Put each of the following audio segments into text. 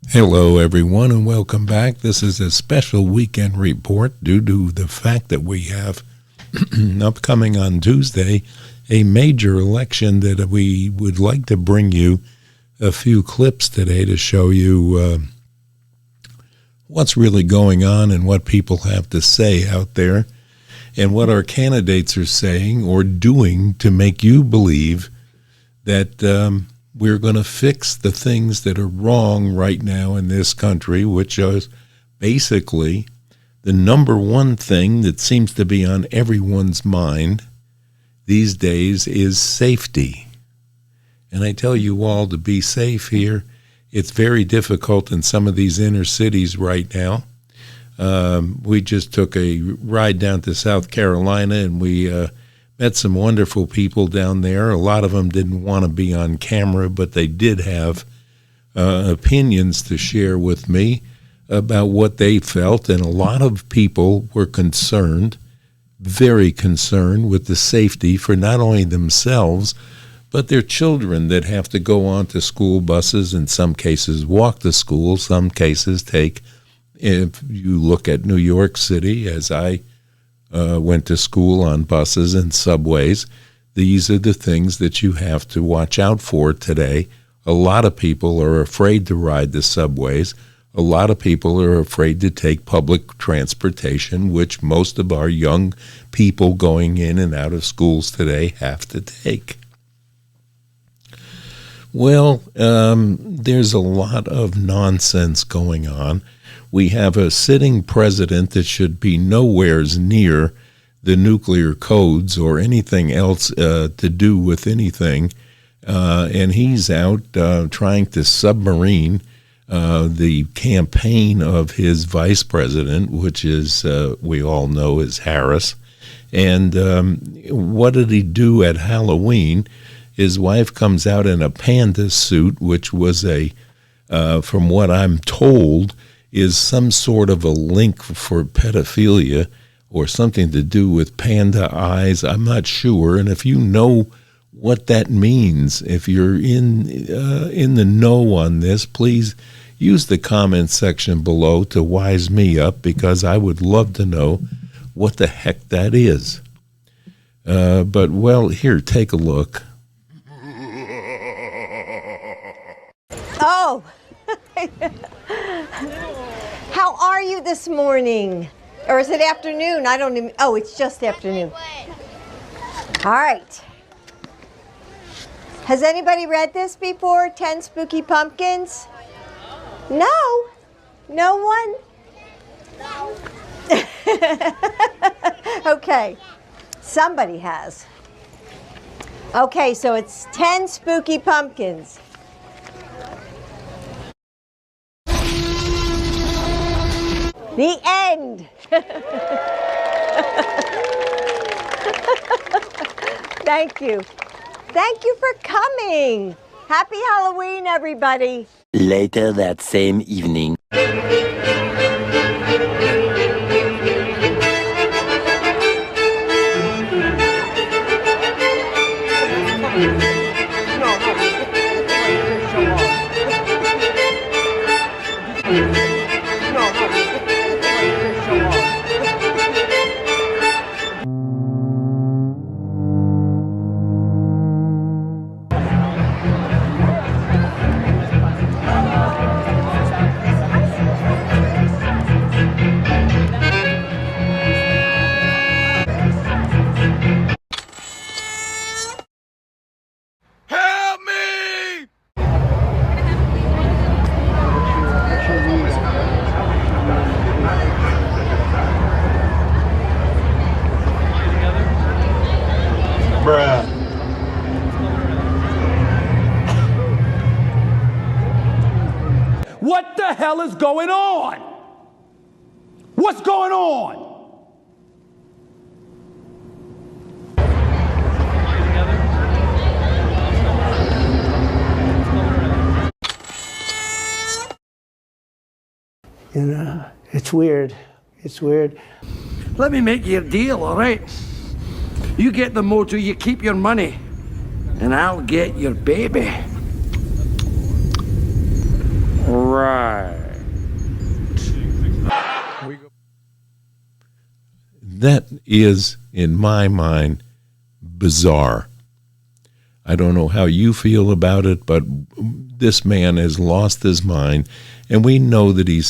Hello, everyone, and welcome back. This is a special weekend report due to the fact that we have upcoming on Tuesday a major election that we would like to bring you a few clips today to show you what's really going on and what people have to say out there and what our candidates are saying or doing to make you believe that we're going to fix the things that are wrong right now in this country, which is basically the number one thing that seems to be on everyone's mind these days is safety. And I tell you all to be safe here. It's very difficult in some of these inner cities right now. We just took a ride down to South Carolina, and we met some wonderful people down there. A lot of them didn't want to be on camera, but they did have opinions to share with me about what they felt. And a lot of people were concerned, very concerned with the safety for not only themselves, but their children that have to go on to school buses, in some cases walk to school, some cases take, if you look at New York City, as I went to school on buses and subways, these are the things that you have to watch out for today. A lot of people are afraid to ride the subways. A lot of people are afraid to take public transportation, which most of our young people going in and out of schools today have to take. Well, there's a lot of nonsense going on. We have a sitting president that should be nowheres near the nuclear codes or anything else to do with anything, and he's out trying to submarine the campaign of his vice president, which is, we all know, is Harris. And what did he do at Halloween? His wife comes out in a panda suit, which was from what I'm told, is some sort of a link for pedophilia or something to do with panda eyes. I'm not sure. And if you know what that means, if you're in the know on this, please use the comment section below to wise me up, because I would love to know what the heck that is. But, well, here, take a look. Oh! How are you this morning? Or is it afternoon? I don't even, oh, it's just afternoon. All right. Has anybody read this before? 10 Spooky Pumpkins? No? No one? No. Okay. Somebody has. Okay, so it's 10 Spooky Pumpkins. The end. Thank you. Thank you for coming. Happy Halloween, everybody. Later that same evening. What the hell is going on? What's going on? You know, it's weird. It's weird. Let me make you a deal, all right? You get the motor, you keep your money. and I'll get your baby. Right. That is, in my mind, bizarre. I don't know how you feel about it, but this man has lost his mind, and we know that he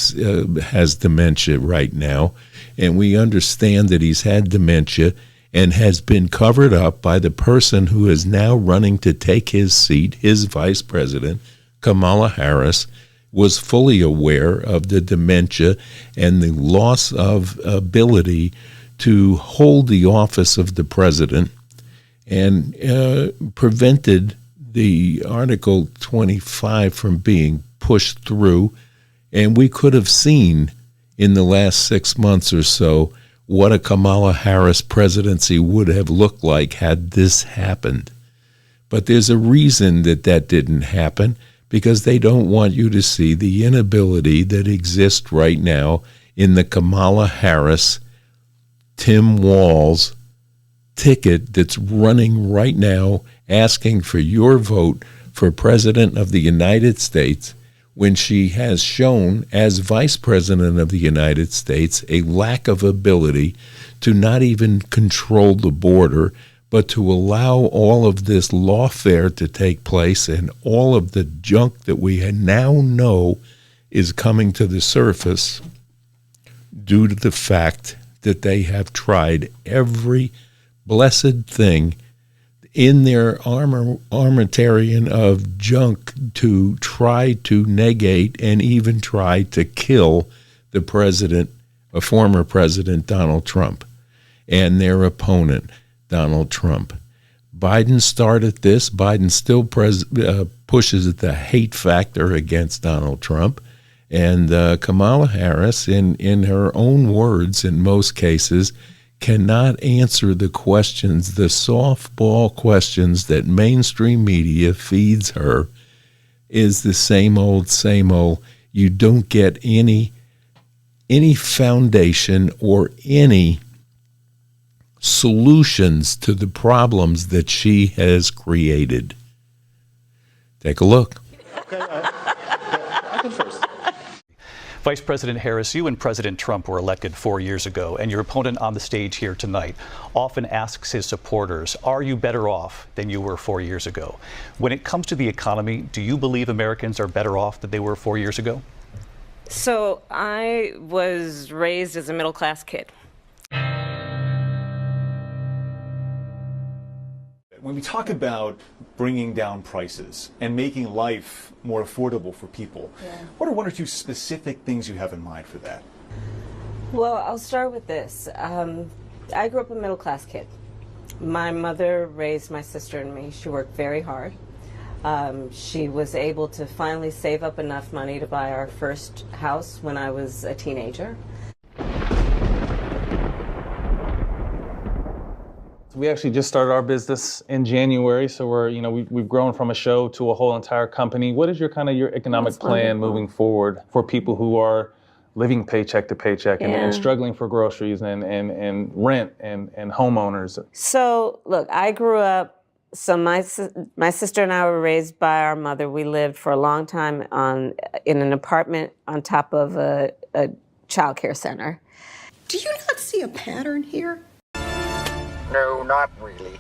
has dementia right now, and we understand that he's had dementia and has been covered up by the person who is now running to take his seat, his vice president, Kamala Harris, was fully aware of the dementia and the loss of ability to hold the office of the president, and prevented the Article 25 from being pushed through. And we could have seen in the last 6 months or so what a Kamala Harris presidency would have looked like had this happened. But there's a reason that that didn't happen, because they don't want you to see the inability that exists right now in the Kamala Harris, Tim Walz ticket that's running right now, asking for your vote for President of the United States, when she has shown, as Vice President of the United States, a lack of ability to not even control the border, but to allow all of this lawfare to take place and all of the junk that we now know is coming to the surface due to the fact that they have tried every blessed thing in their armamentarium of junk to try to negate and even try to kill the president, a former president, Donald Trump, and their opponent, Donald Trump. Biden started this. Biden still pushes the hate factor against Donald Trump. And Kamala Harris, in her own words, in most cases, cannot answer the questions, the softball questions that mainstream media feeds her. Is the same old, same old. You don't get any foundation or any solutions to the problems that she has created. Take a look. Okay, I can first. Vice President Harris, you and President Trump were elected 4 years ago, and your opponent on the stage here tonight often asks his supporters, are you better off than you were 4 years ago? When it comes to the economy, do you believe Americans are better off than they were 4 years ago? So I was raised as a middle-class kid. When we talk about bringing down prices and making life more affordable for people, what are one or two specific things you have in mind for that? Well, I'll start with this. I grew up a middle-class kid. My mother raised my sister and me. She worked very hard. She was able to finally save up enough money to buy our first house when I was a teenager. We actually just started our business in January, so we've grown from a show to a whole entire company. What is your economic plan moving forward for people who are living paycheck to paycheck and struggling for groceries and rent and homeowners? So look, I grew up. So my sister and I were raised by our mother. We lived for a long time in an apartment on top of a child care center. Do you not see a pattern here? No, not really.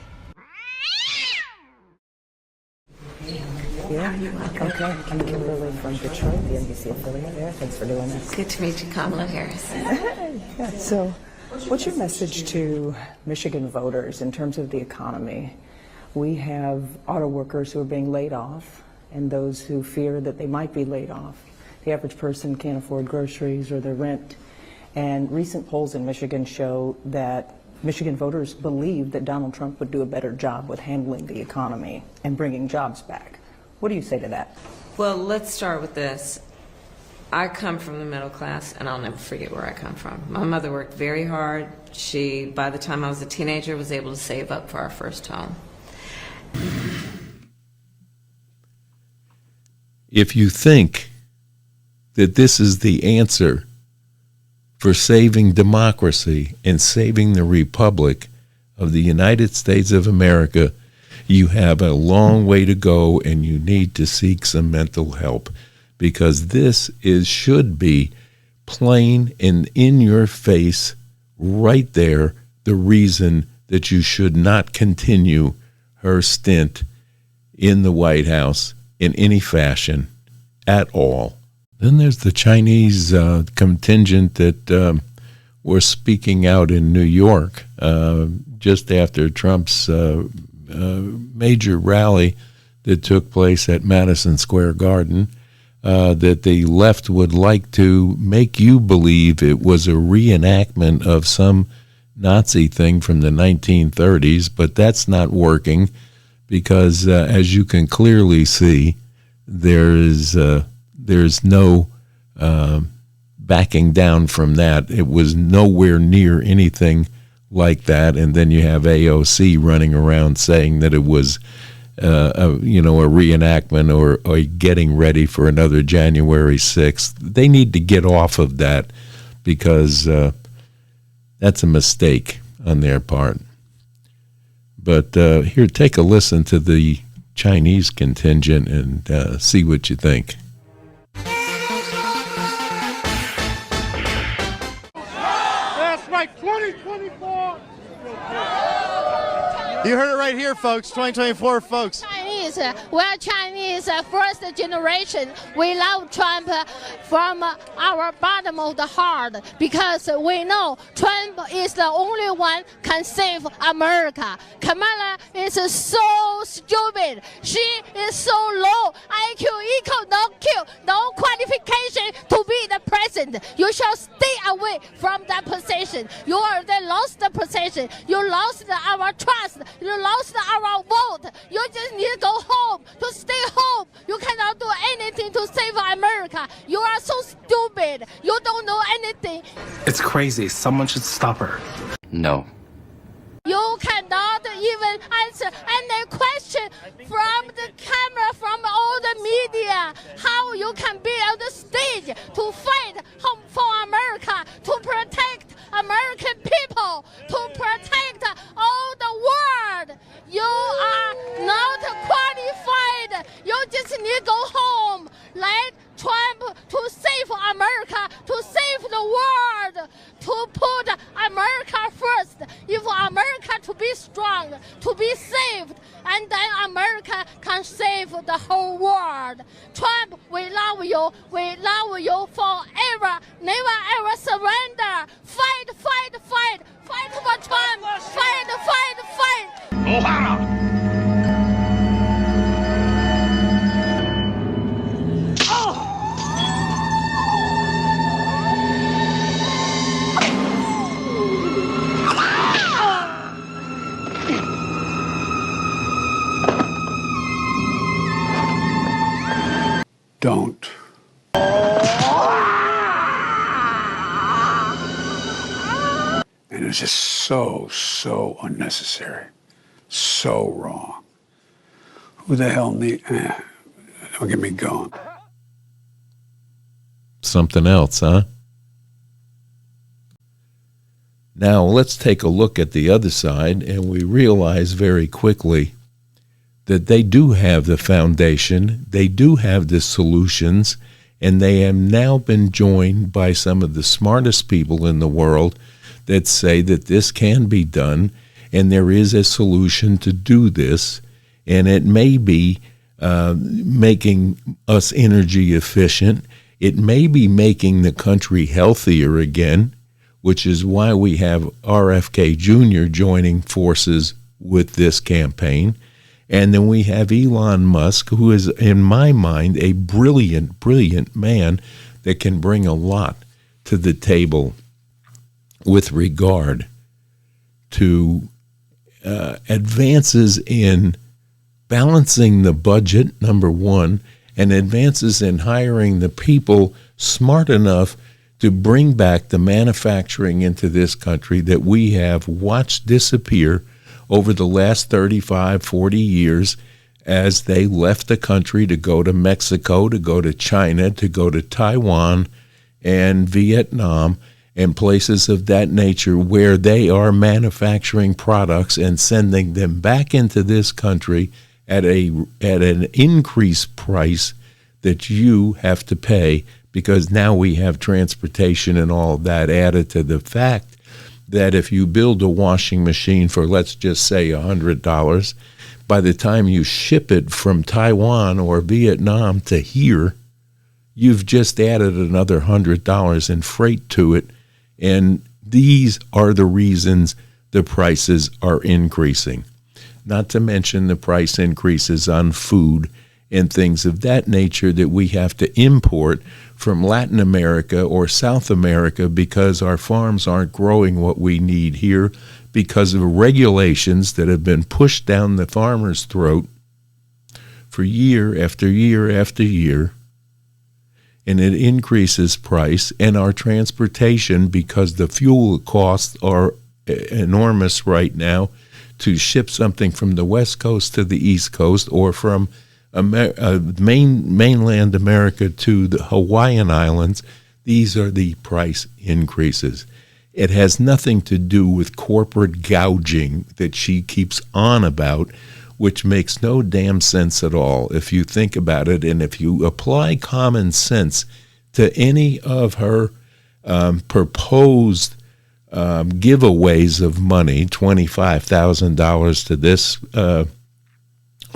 Yeah, okay. I'm Kimberly from Detroit, the NBC affiliate there. Thanks for doing this. Good to meet you, Kamala Harris. Yeah, so what's your message to Michigan voters in terms of the economy? We have auto workers who are being laid off and those who fear that they might be laid off. The average person can't afford groceries or their rent. And recent polls in Michigan show that Michigan voters believe that Donald Trump would do a better job with handling the economy and bringing jobs back. What do you say to that? Well, let's start with this. I come from the middle class, and I'll never forget where I come from. My mother worked very hard. She, by the time I was a teenager, was able to save up for our first home. If you think that this is the answer for saving democracy and saving the Republic of the United States of America, you have a long way to go, and you need to seek some mental help, because this should be plain and in your face right there, the reason that you should not continue her stint in the White House in any fashion at all. Then there's the Chinese contingent that were speaking out in New York just after Trump's major rally that took place at Madison Square Garden, that the left would like to make you believe it was a reenactment of some Nazi thing from the 1930s, but that's not working because, as you can clearly see, there's no backing down from that. It was nowhere near anything like that. And then you have AOC running around saying that it was a reenactment or getting ready for another January 6th. They need to get off of that because that's a mistake on their part. But here, take a listen to the Chinese contingent and see what you think. That's right, 2024. You heard it right here, folks. 2024, folks. Chinese, we're Chinese, first generation. We love Trump from our bottom of the heart because we know Trump is the only one can save America. Kamala is so stupid. She is so low. IQ equal no Q, no qualification to be the president. You shall stay away from that position. You already lost the position. You lost our trust. You lost our vote. You just need to go home, to stay home. You cannot do anything to save America. You are so stupid. You don't know anything. It's crazy. Someone should stop her. No. You cannot even answer any question from the camera, from all the media. How you can be on the stage to fight for America, to protect American people, to protect all the world. You are not qualified. You just need to go home. Let Trump to save America, to save the world, to put America first. If America to be strong, to be saved, and then America can save the whole world. Trump, we love you. We love you forever. Never ever surrender. Fight, fight, fight. Fight for Trump. Fight, fight, fight. Ohana! Don't. And it's just so unnecessary. So wrong. Who the hell don't get me going. Something else, huh? Now let's take a look at the other side, and we realize very quickly that they do have the foundation, they do have the solutions, and they have now been joined by some of the smartest people in the world that say that this can be done, and there is a solution to do this, and it may be making us energy efficient. It may be making the country healthier again, which is why we have RFK Jr. joining forces with this campaign. And then we have Elon Musk, who is, in my mind, a brilliant, brilliant man that can bring a lot to the table with regard to advances in balancing the budget, number one, and advances in hiring the people smart enough to bring back the manufacturing into this country that we have watched disappear over the last 35, 40 years as they left the country to go to Mexico, to go to China, to go to Taiwan and Vietnam, and places of that nature where they are manufacturing products and sending them back into this country at an increased price that you have to pay, because now we have transportation and all that added to the fact that if you build a washing machine for, let's just say, $100, by the time you ship it from Taiwan or Vietnam to here, you've just added another $100 in freight to it. And these are the reasons the prices are increasing. Not to mention the price increases on food and things of that nature that we have to import from Latin America or South America because our farms aren't growing what we need here because of regulations that have been pushed down the farmer's throat for year after year after year. And it increases price, and our transportation, because the fuel costs are enormous right now to ship something from the West Coast to the East Coast or from mainland America to the Hawaiian Islands. These are the price increases. It has nothing to do with corporate gouging that she keeps on about, which makes no damn sense at all if you think about it. And if you apply common sense to any of her proposed giveaways of money, $25,000 to this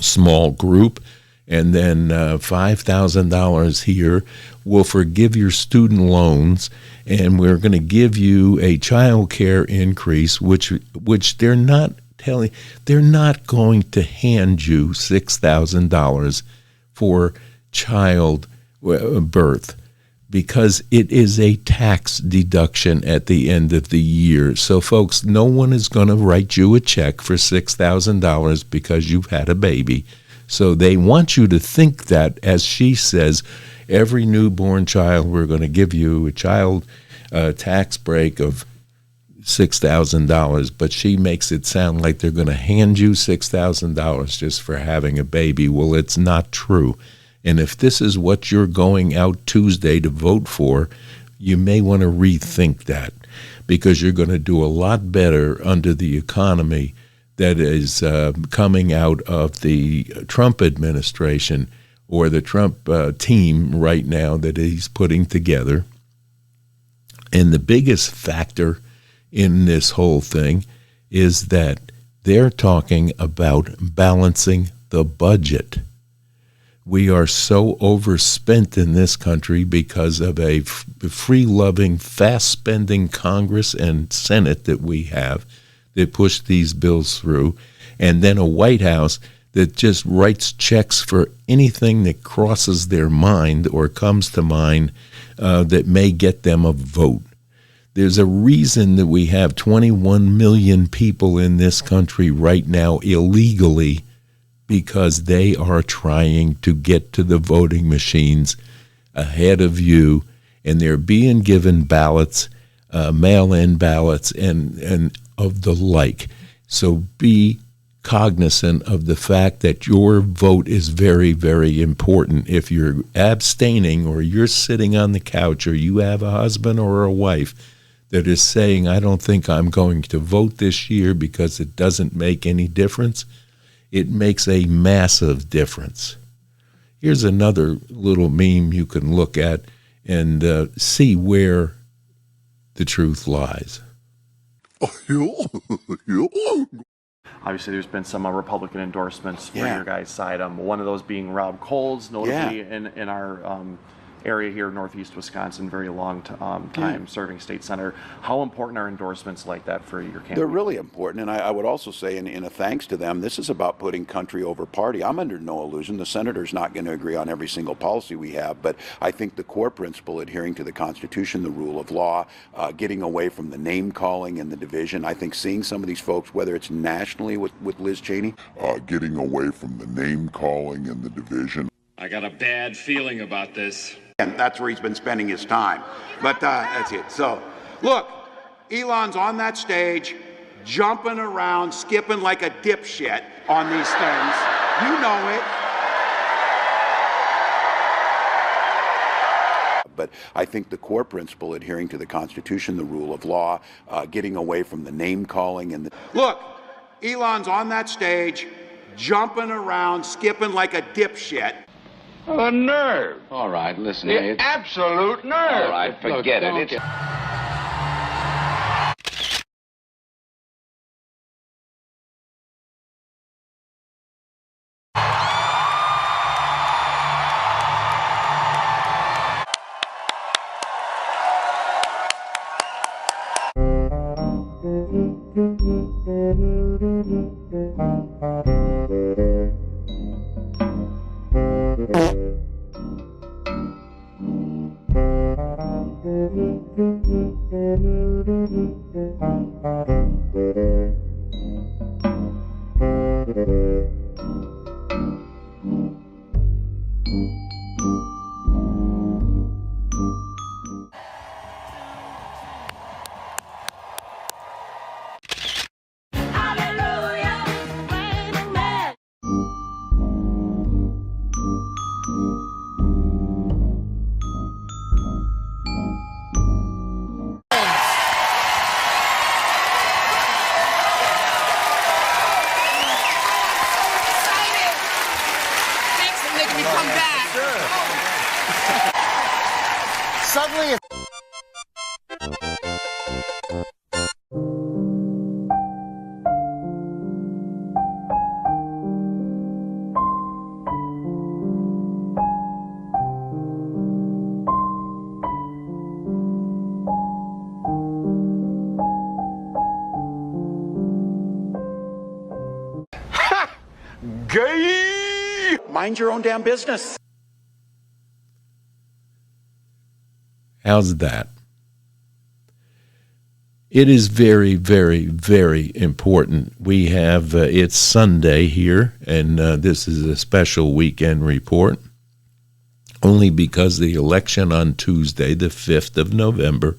small group, and then $5,000 here, we'll forgive your student loans, and we're going to give you a child care increase, which they're not telling, they're not going to hand you $6,000 for child birth, because it is a tax deduction at the end of the year. So, folks, no one is going to write you a check for $6,000 because you've had a baby. So they want you to think that, as she says, every newborn child, we're going to give you a child tax break of $6,000, but she makes it sound like they're going to hand you $6,000 just for having a baby. Well, it's not true. And if this is what you're going out Tuesday to vote for, you may want to rethink that, because you're going to do a lot better under the economy that is coming out of the Trump administration or the Trump team right now that he's putting together. And the biggest factor in this whole thing is that they're talking about balancing the budget. We are so overspent in this country because of a free-loving, fast-spending Congress and Senate that we have that push these bills through, and then a White House that just writes checks for anything that crosses their mind or comes to mind that may get them a vote. There's a reason that we have 21 million people in this country right now illegally, because they are trying to get to the voting machines ahead of you, and they're being given ballots, mail-in ballots, and of the like. So be cognizant of the fact that your vote is very, very important. If you're abstaining, or you're sitting on the couch, or you have a husband or a wife that is saying, I don't think I'm going to vote this year because it doesn't make any difference, it makes a massive difference. Here's another little meme you can look at and see where the truth lies. Obviously, there's been some Republican endorsements for your guys' side. One of those being Rob Coles, notably in our area here, northeast Wisconsin, very long time serving state senator. How important are endorsements like that for your campaign? They're really important, and I would also say, in a thanks to them, this is about putting country over party. I'm under no illusion the senator's not going to agree on every single policy we have, but I think the core principle, adhering to the Constitution, the rule of law, getting away from the name-calling and the division, I think seeing some of these folks, whether it's nationally with Liz Cheney, getting away from the name-calling and the division. I got a bad feeling about this. And that's where he's been spending his time. But that's it. So, look, Elon's on that stage, jumping around, skipping like a dipshit on these things. You know it. but I think the core principle, adhering to the Constitution, the rule of law, getting away from the name calling and the... Look, Elon's on that stage, jumping around, skipping like a dipshit. A nerve. All right, listen. The absolute nerve. All right, forget it. It's... Suddenly, Gay! Mind your own damn business. How's that? It is very, very, very important. We have, it's Sunday here, and this is a special weekend report, only because the election on Tuesday, the 5th of November,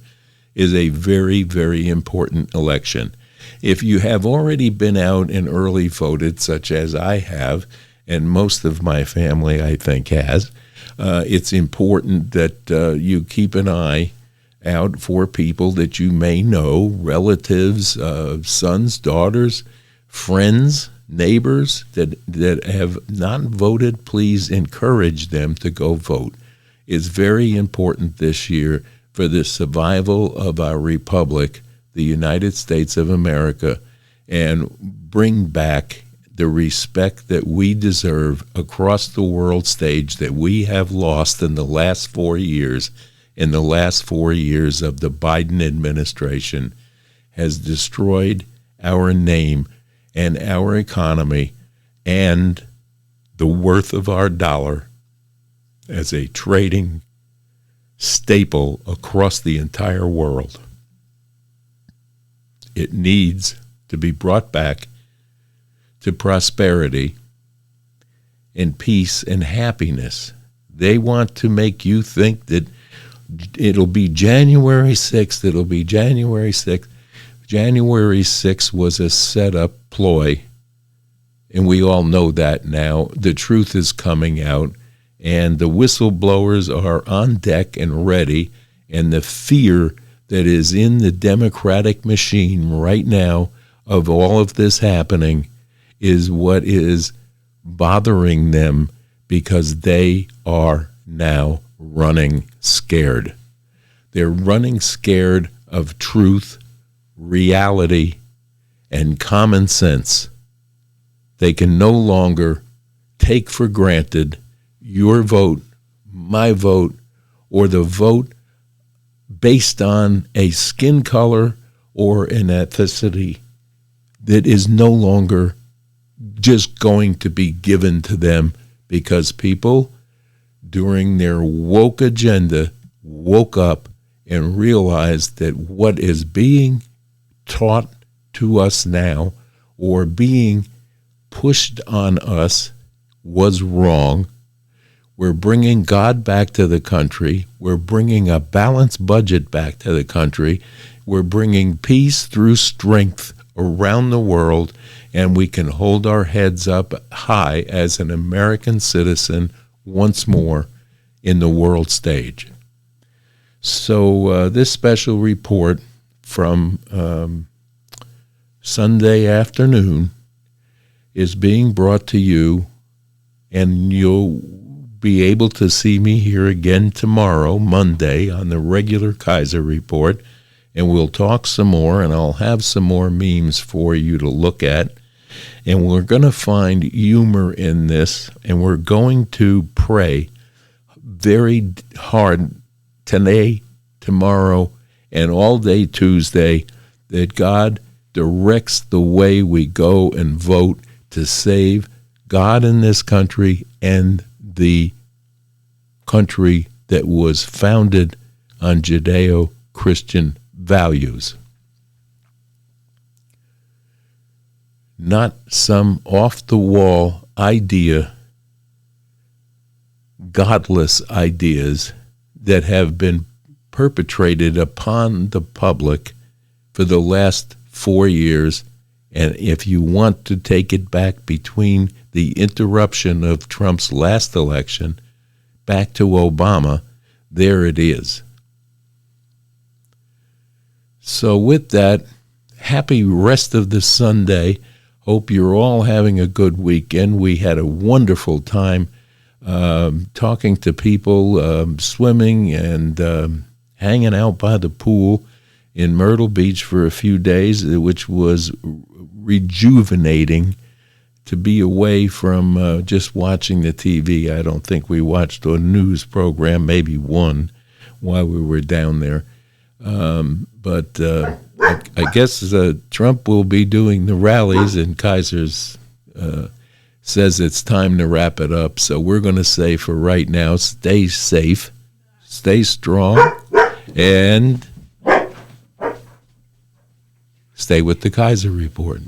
is a very, very important election. If you have already been out and early voted, such as I have, and most of my family, I think, has, it's important that you keep an eye out for people that you may know, relatives, sons, daughters, friends, neighbors that have not voted. Please encourage them to go vote. It's very important this year for the survival of our republic, the United States of America, and bring back the respect that we deserve across the world stage that we have lost in the last 4 years. In the last 4 years of the Biden administration has destroyed our name and our economy and the worth of our dollar as a trading staple across the entire world. It needs to be brought back to prosperity and peace and happiness. They want to make you think that it'll be January 6th, it'll be January 6th. January 6th was a set-up ploy, and we all know that now. The truth is coming out, and the whistleblowers are on deck and ready, and the fear that is in the Democratic machine right now of all of this happening is what is bothering them, because they are now running scared. They're running scared of truth, reality, and common sense. They can no longer take for granted your vote, my vote, or the vote based on a skin color or an ethnicity that is no longer just going to be given to them, because people during their woke agenda woke up and realized that what is being taught to us now or being pushed on us was wrong. We're bringing God back to the country. We're bringing a balanced budget back to the country. We're bringing peace through strength around the world, and we can hold our heads up high as an American citizen once more in the world stage. So this special report from Sunday afternoon is being brought to you, and you'll be able to see me here again tomorrow, Monday, on the regular Kaiser Report, and we'll talk some more, and I'll have some more memes for you to look at, and we're going to find humor in this, and we're going to pray very hard today, tomorrow, and all day Tuesday that God directs the way we go and vote to save God in this country and the country that was founded on Judeo-Christian values. Not some off-the-wall idea, godless ideas that have been perpetrated upon the public for the last 4 years. And if you want to take it back between the interruption of Trump's last election back to Obama, there it is. So with that, happy rest of the Sunday. Hope you're all having a good weekend. We had a wonderful time talking to people, swimming and hanging out by the pool in Myrtle Beach for a few days, which was rejuvenating to be away from just watching the TV. I don't think we watched a news program, maybe one, while we were down there. But I guess Trump will be doing the rallies, and Kaiser's says it's time to wrap it up. So we're going to say for right now, stay safe, stay strong, and stay with the Kaiser Report.